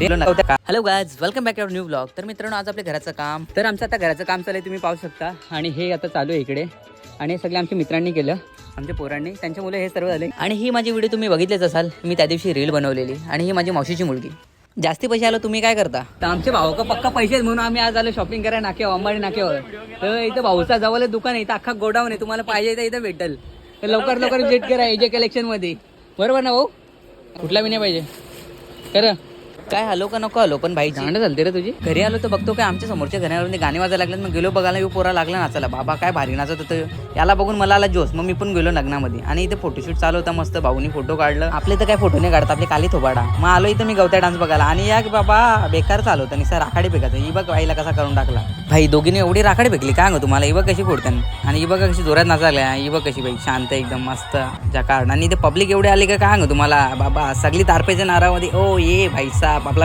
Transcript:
Hello guys, welcome back to new blog. तर मित्रांनो, आज आपल्या घराचं काम, तर आमचं आता घराचं काम चालू आहे, तुम्ही पाहू शकता. आणि हे आता चालू आहे इकडे. आणि हे सगळे आमच्या मित्रांनी केलं, आमच्या पोरांनी, त्यांच्यामुळे हे सर्व झाले. आणि ही माझी व्हिडिओ तुम्ही बघितलेच असाल, मी त्या दिवशी रील बनवलेली. आणि ही माझी मावशीची मुलगी. जास्ती पैसे आलो तुम्ही काय करता, तर आमचे भाऊ का पक्का पैसे म्हणून आम्ही आज आलो शॉपिंग करायला नाक्यावर, अंबाडी नाक्यावर. तर इथं भाऊचा जवळ दुकान आहे, इथं अख्खा गोडाऊन आहे, तुम्हाला पाहिजे तर इथं भेटेल. तर लवकर विजिट करा एजे कलेक्शन मध्ये, बरोबर ना भाऊ? कुठला बी नाही पाहिजे खरं. काय हलो का नको हलो, पण भाई झांड चालते रे तुझी. घरी आलो तर बघतो काय आमच्या समोरच्या घरावर गाणी वाजायला लागले. मग गेलो बघायला, येऊ पोरा लागला नाचायला. बाबा काय भारी नाचत होतं, याला बघून मला आला जोश. मग मी पण गेलो लग्नामध्ये. आणि इथे फोटोशूट चालू होता मस्त, भाऊनी फोटो काढलं. आपले तर काय फोटो नाही काढत, आपले खाली थोबाडा. मग आलो इथं मी गवत्या डान्स बघायला. आणि या बाबा बेकार चालू होतं, निसा राखाडी फेकायचं. ही बघ बाईला कसा करून टाकला. भाई दोघीने एवढी राखाडी फेकली काय गं तुम्हाला. ही बघ कशी फोडतात, आणि ही बघा कशी जोरात नाचायला. ही बघ कशी बाई शांत एकदम मस्त ज्या कार्ड. आणि इथे पब्लिक एवढे आले का काय गं तुम्हाला. बाबा सगळी तारपेच्या नारामध्ये ओ ये भाई साहेब आपला